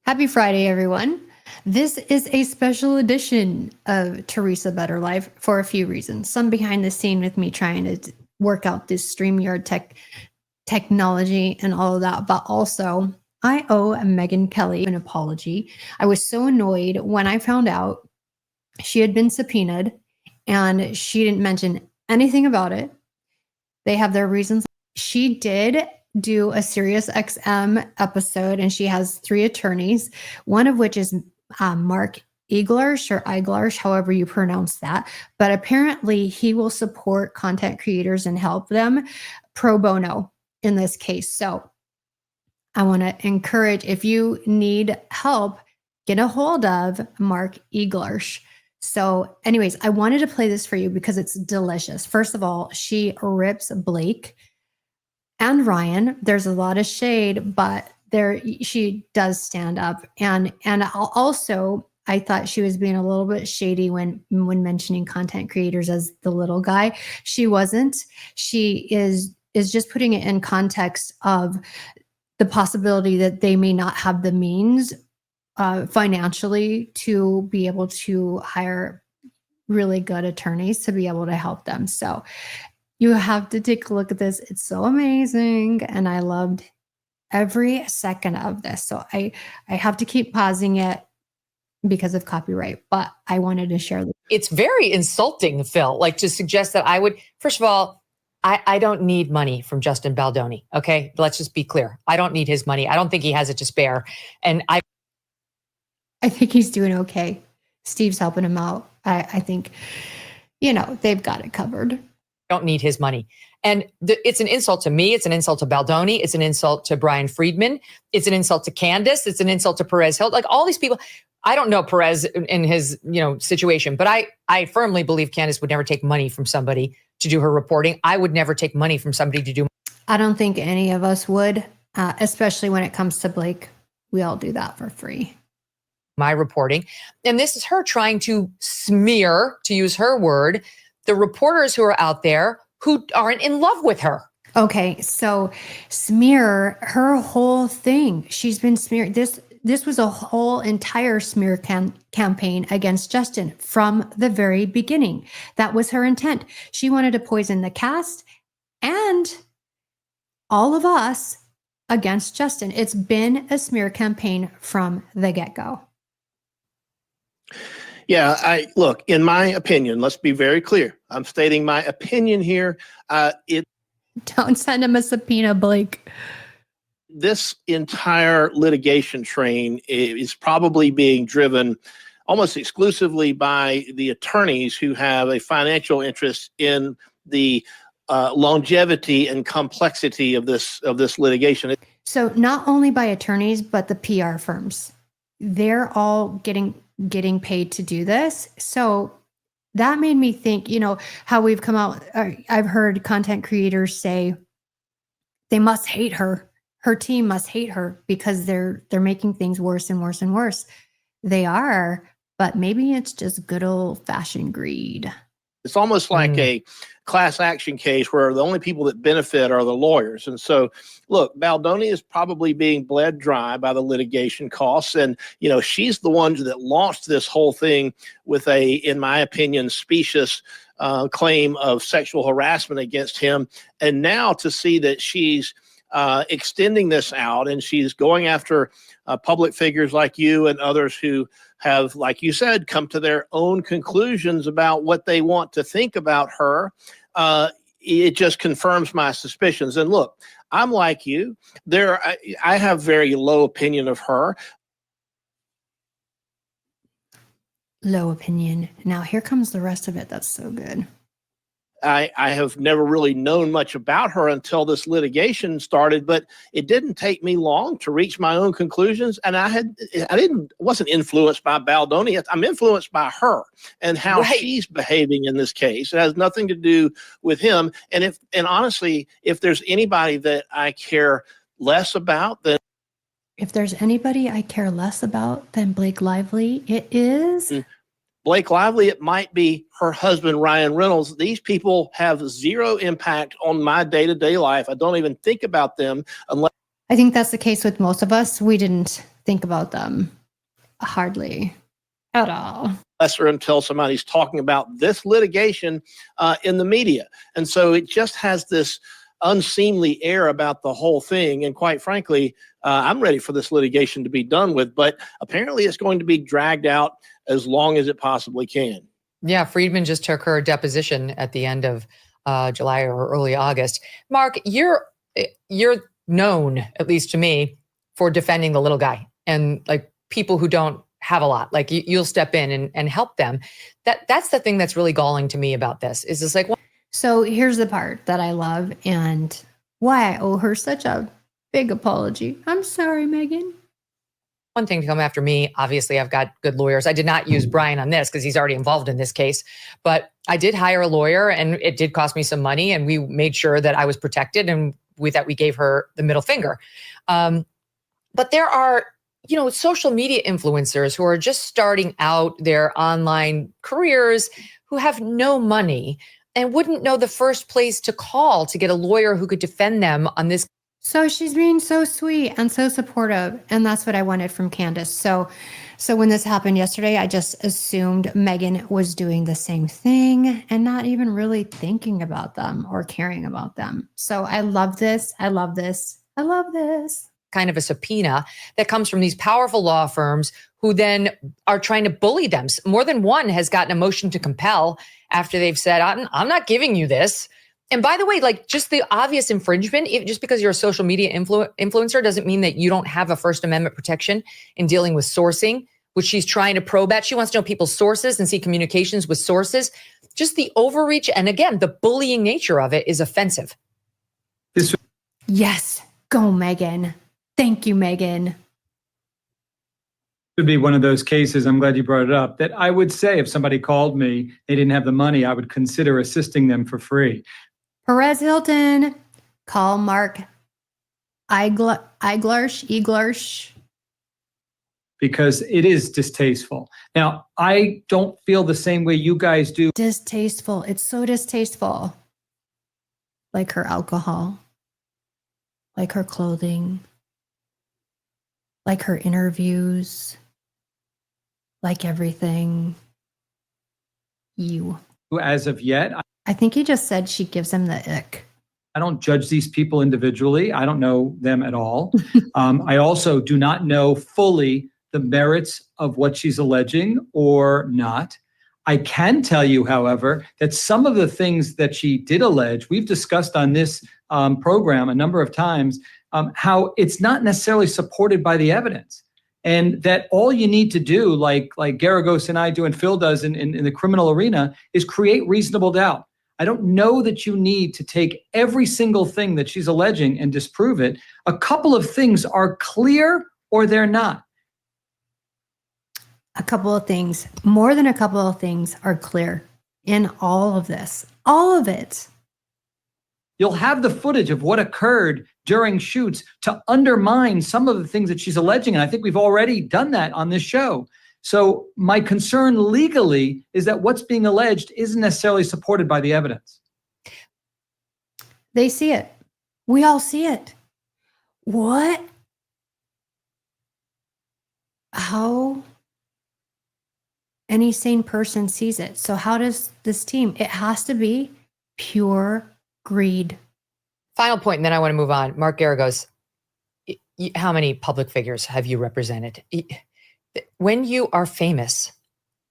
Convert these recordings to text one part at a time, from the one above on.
Happy Friday, everyone. This is a special edition of Teresa Better Life for a few reasons. Some behind the scene with me trying to work out this StreamYard technology and all of that, but also I owe Megyn Kelly an apology. I was so annoyed when I found out she had been subpoenaed and she didn't mention anything about it. They have their reasons. She did do a Sirius XM episode, and she has 3 attorneys, one of which is Mark Iglarsh or Iglarsh, however you pronounce that. But apparently he will support content creators and help them pro bono in this case. So I want to encourage, if you need help, get a hold of Mark Iglarsh. So anyways, I wanted to play this for you because it's delicious. First of all, she rips Blake and Ryan. There's a lot of shade, but she does stand up. And also, I thought she was being a little bit shady when mentioning content creators as the little guy. She wasn't. She is just putting it in context of the possibility that they may not have the means financially to be able to hire really good attorneys to be able to help them. So you have to take a look at this. It's so amazing. And I loved every second of this. So I have to keep pausing it because of copyright, but I wanted to share this. It's very insulting, Phil, like to suggest that I would, first of all, I don't need money from Justin Baldoni. Okay. Let's just be clear. I don't need his money. I don't think he has it to spare. And I think he's doing okay. Steve's helping him out. I think, they've got it covered. Don't need his money. And it's an insult to me. It's an insult to Baldoni. It's an insult to Brian Friedman. It's an insult to Candace. It's an insult to Perez Hilton. Like all these people. I don't know Perez in his, situation, but I firmly believe Candace would never take money from somebody to do her reporting. I would never take money from somebody to do. I don't think any of us would, especially when it comes to Blake. We all do that for free. My reporting. And this is her trying to smear, to use her word, the reporters who are out there who aren't in love with her. Okay, so smear, her whole thing, she's been smeared. This was a whole entire smear campaign against Justin from the very beginning. That was her intent. She wanted to poison the cast and all of us against Justin. It's been a smear campaign from the get-go. Yeah, look, in my opinion, let's be very clear. I'm stating my opinion here. Don't send him a subpoena, Blake. This entire litigation train is probably being driven almost exclusively by the attorneys who have a financial interest in the longevity and complexity of this litigation. So not only by attorneys, but the PR firms. They're all getting paid to do this. So that made me think, how we've come out. I've heard content creators say they must hate her. Her team must hate her because they're making things worse and worse and worse. They are, but maybe it's just good old fashioned greed. It's almost like a class action case where the only people that benefit are the lawyers. And so, look, Baldoni is probably being bled dry by the litigation costs. And, she's the one that launched this whole thing with a, in my opinion, specious claim of sexual harassment against him. And now to see that she's extending this out and she's going after public figures like you and others who have, like you said, come to their own conclusions about what they want to think about her. It just confirms my suspicions. And look, I'm like you. I have very low opinion of her. Low opinion. Now here comes the rest of it. That's so good. I have never really known much about her until this litigation started, but it didn't take me long to reach my own conclusions. And wasn't influenced by Baldoni. I'm influenced by her and how she's behaving in this case. It has nothing to do with him. And honestly, if there's anybody that I care less about than Blake Lively, it is Blake Lively. It might be her husband, Ryan Reynolds. These people have zero impact on my day-to-day life. I don't even think about them unless. I think that's the case with most of us. We didn't think about them. Hardly at all. Lesser until somebody's talking about this litigation in the media. And so it just has this unseemly air about the whole thing. And quite frankly, I'm ready for this litigation to be done with, but apparently it's going to be dragged out as long as it possibly can. Yeah, Friedman just took her deposition at the end of July or early August. Mark, you're known, at least to me, for defending the little guy and like people who don't have a lot. Like you'll step in and help them. That's the thing that's really galling to me about this. Is it's like, well, so here's the part that I love and why I owe her such a big apology. I'm sorry, Megyn. one thing to come after me. Obviously, I've got good lawyers. I did not use Brian on this because he's already involved in this case, but I did hire a lawyer and it did cost me some money, and we made sure that I was protected, and we gave her the middle finger. But there are, social media influencers who are just starting out their online careers who have no money and wouldn't know the first place to call to get a lawyer who could defend them on this. So she's being so sweet and so supportive. And that's what I wanted from Candace. So when this happened yesterday, I just assumed Megyn was doing the same thing and not even really thinking about them or caring about them. So I love this. I love this. I love this. Kind of a subpoena that comes from these powerful law firms who then are trying to bully them. More than one has gotten a motion to compel after they've said, I'm not giving you this. And by the way, like just the obvious infringement, just because you're a social media influencer doesn't mean that you don't have a First Amendment protection in dealing with sourcing, which she's trying to probe at. She wants to know people's sources and see communications with sources. Just the overreach. And again, the bullying nature of it is offensive. Yes. Go, Megyn. Thank you, Megyn. Would be one of those cases, I'm glad you brought it up, that I would say if somebody called me, they didn't have the money, I would consider assisting them for free. Perez Hilton, call Mark Eiglarsh. Because it is distasteful. Now, I don't feel the same way you guys do. Distasteful. It's so distasteful. Like her alcohol, like her clothing, like her interviews, like everything. You. As of yet, I think he just said she gives him the ick. I don't judge these people individually. I don't know them at all. I also do not know fully the merits of what she's alleging or not. I can tell you, however, that some of the things that she did allege, we've discussed on this program a number of times, how it's not necessarily supported by the evidence. And that all you need to do, like Garagos and I do and Phil does in the criminal arena, is create reasonable doubt. I don't know that you need to take every single thing that she's alleging and disprove it. A couple of things are clear or they're not. A couple of things, more than a couple of things are clear in all of this, all of it. You'll have the footage of what occurred during shoots to undermine some of the things that she's alleging. And I think we've already done that on this show. So my concern legally is that what's being alleged isn't necessarily supported by the evidence. They see it. We all see it. What? How? Any sane person sees it. So how does this team? It has to be pure greed. Final point, and then I want to move on. Mark Garagos, how many public figures have you represented? When you are famous,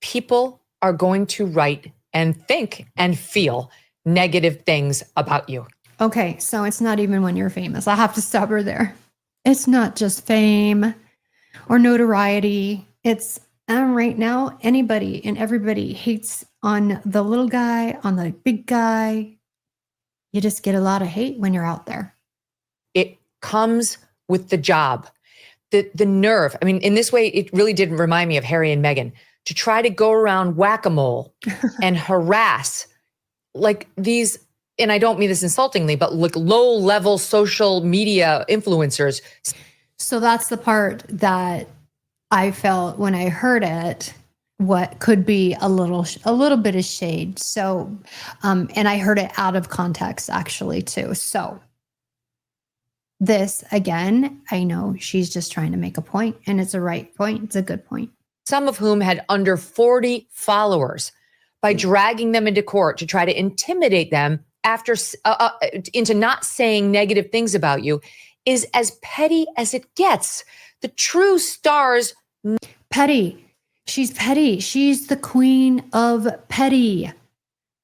people are going to write and think and feel negative things about you. Okay, so it's not even when you're famous. I have to stop her there. It's not just fame or notoriety. It's right now, anybody and everybody hates on the little guy, on the big guy. You just get a lot of hate when you're out there. It comes with the job. The nerve. I mean, in this way, it really did remind me of Harry and Megyn, to try to go around whack-a-mole and harass like these, and I don't mean this insultingly, but like low-level social media influencers. So that's the part that I felt when I heard it, what could be a little bit of shade. So, and I heard it out of context actually too. So this again, I know she's just trying to make a point, and it's a right point. It's a good point. Some of whom had under 40 followers, by dragging them into court to try to intimidate them after into not saying negative things about you, is as petty as it gets. The true stars. Petty. She's petty. She's the queen of petty.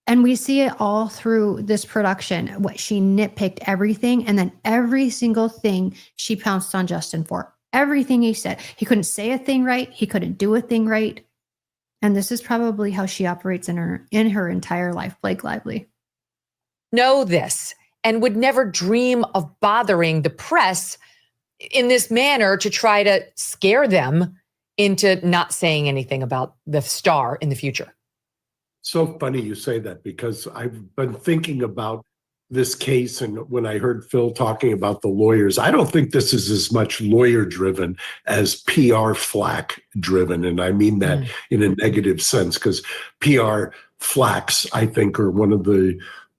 And we see it all through this production. What she nitpicked everything, and then every single thing she pounced on Justin for. Everything he said. He couldn't say a thing right. He couldn't do a thing right. And this is probably how she operates in her entire life, Blake Lively. Know this and would never dream of bothering the press in this manner to try to scare them into not saying anything about the star in the future. So funny you say that, because I've been thinking about this case, and when I heard Phil talking about the lawyers, I don't think this is as much lawyer driven as PR flack driven. And I mean that in a negative sense, because PR flacks, I think, are one of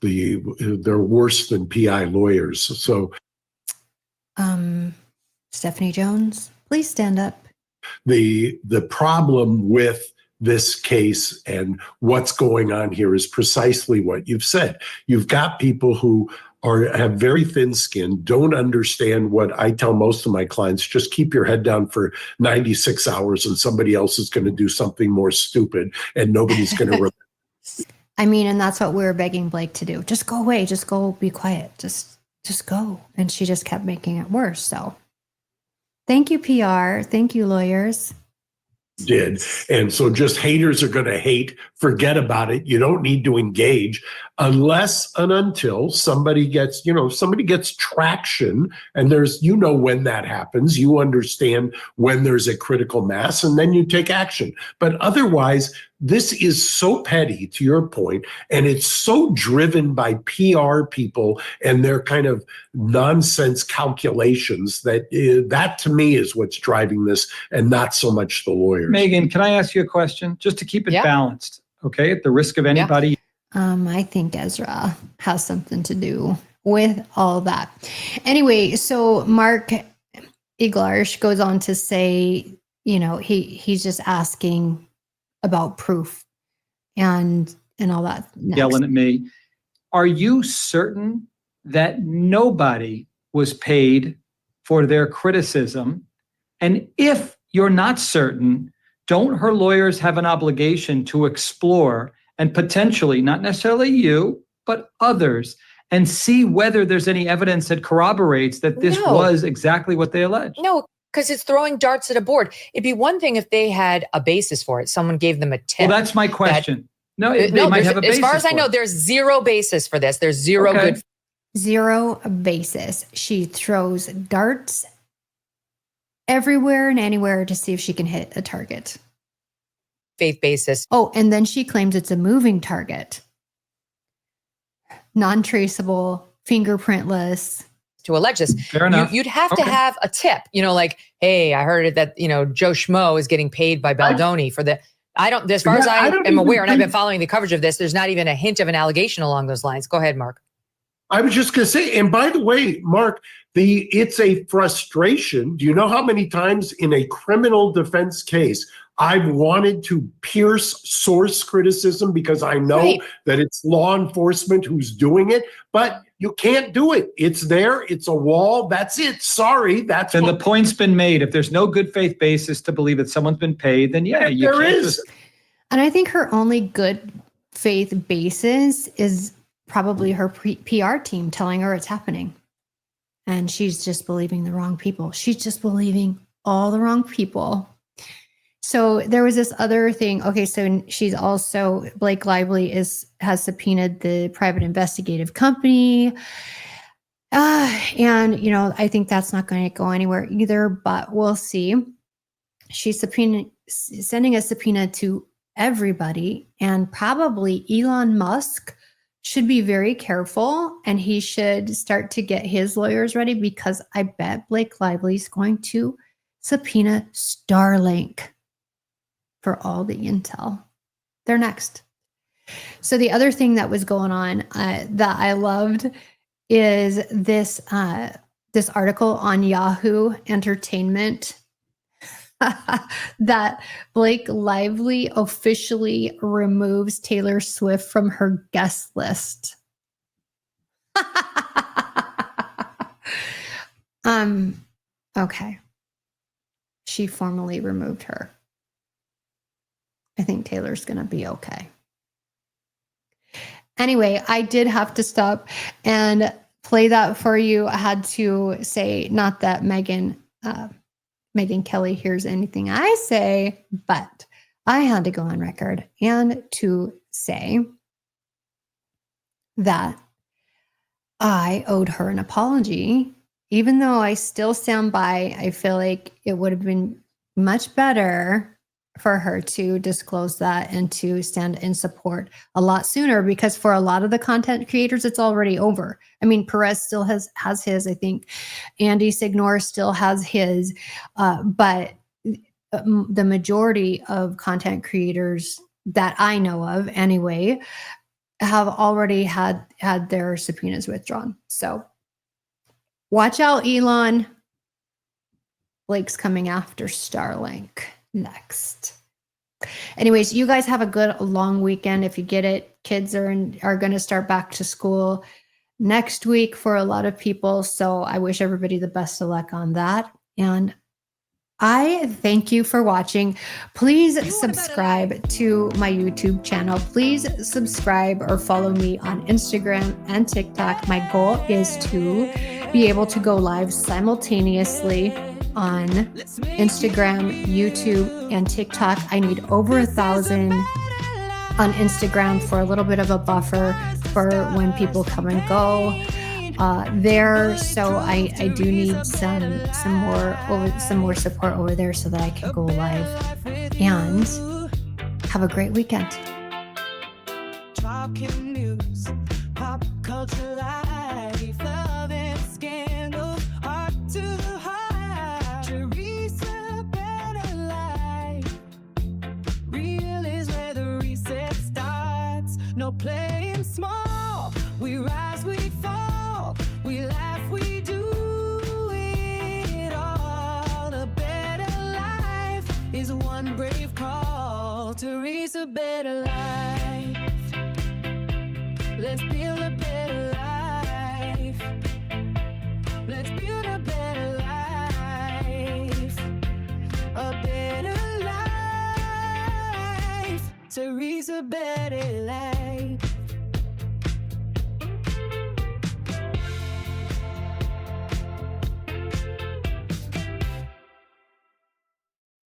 they're worse than PI lawyers. So Stephanie Jones, please stand up. the problem with this case and what's going on here is precisely what you've said. You've got people who have very thin skin, don't understand what I tell most of my clients: just keep your head down for 96 hours and somebody else is going to do something more stupid and nobody's going to I mean, and that's what we were begging Blake to do. Just go away. Just go be quiet. Just go. And she just kept making it worse. So thank you, PR. Thank you, lawyers. did. And so just haters are going to hate. Forget about it. You don't need to engage unless and until somebody gets traction. And there's, when that happens, you understand when there's a critical mass, and then you take action. But otherwise, this is so petty, to your point, and it's so driven by PR people and their kind of nonsense calculations that to me is what's driving this, and not so much the lawyers. Megyn, can I ask you a question just to keep it balanced? Okay, at the risk of anybody. I think Ezra has something to do with all that. Anyway, so Mark Iglarsh goes on to say, he's just asking about proof and all that. Next. Yelling at me. Are you certain that nobody was paid for their criticism? And if you're not certain, don't her lawyers have an obligation to explore and potentially, not necessarily you, but others, and see whether there's any evidence that corroborates that this was exactly what they alleged? No, because it's throwing darts at a board. It'd be one thing if they had a basis for it. Someone gave them a tip. Well, that's my question. They might have a basis. As far as I know, there's zero basis for this. There's zero good. Zero basis. She throws darts everywhere and anywhere to see if she can hit a target. Faith basis. Oh, and then she claims it's a moving target. Non-traceable, fingerprintless. To allege this. Fair enough. You'd have to have a tip, like, hey, I heard that, Joe Schmo is getting paid by Baldoni for the, as far as I am aware, and I've been following the coverage of this, there's not even a hint of an allegation along those lines. Go ahead, Mark. I was just going to say, and by the way, Mark, it's a frustration. Do you know how many times in a criminal defense case I've wanted to pierce source criticism because I know that it's law enforcement who's doing it, but you can't do it. It's there. It's a wall. That's it. Sorry. Then the point's been made. If there's no good faith basis to believe that someone's been paid, then there is. And I think her only good faith basis is probably her PR team telling her it's happening. And she's just believing the wrong people. She's just believing all the wrong people. So there was this other thing. Okay, so she's also, Blake Lively has subpoenaed the private investigative company. And, I think that's not going to go anywhere either, but we'll see. She's sending a subpoena to everybody, and probably Elon Musk should be very careful, and he should start to get his lawyers ready, because I bet Blake Lively is going to subpoena STARLINK for all the intel. They're next. So the other thing that was going on that I loved is this this article on Yahoo Entertainment that Blake Lively officially removes Taylor Swift from her guest list. Okay. She formally removed her. I think Taylor's going to be okay. Anyway, I did have to stop and play that for you. I had to say, not that Megyn Kelly hears anything I say, but I had to go on record and to say that I owed her an apology. Even though I still stand by, I feel like it would have been much better for her to disclose that and to stand in support a lot sooner, because for a lot of the content creators, it's already over. I mean, Perez still has his, I think Andy Signor still has his, but the majority of content creators that I know of anyway, have already had their subpoenas withdrawn. So watch out, Elon. Blake's coming after Starlink next. Anyways, you guys have a good long weekend. If you get it, kids are going to start back to school next week for a lot of people. So I wish everybody the best of luck on that. And I thank you for watching. Please subscribe to my YouTube channel. Please subscribe or follow me on Instagram and TikTok. My goal is to be able to go live simultaneously on Instagram, YouTube, and TikTok. I need over 1,000 on Instagram for a little bit of a buffer for when people come and go there. So I do need some more support over there so that I can go live. And have a great weekend. Talking news, pop culture life, love and scandal, heart to heart. Teresa, better life. Real is where the reset starts. No playing small. We rise, we fall. We laugh, we do it all. A better life is one brave call. Teresa, better life. Let's build a better life. Let's build a better life. A better life. Teresa, better life.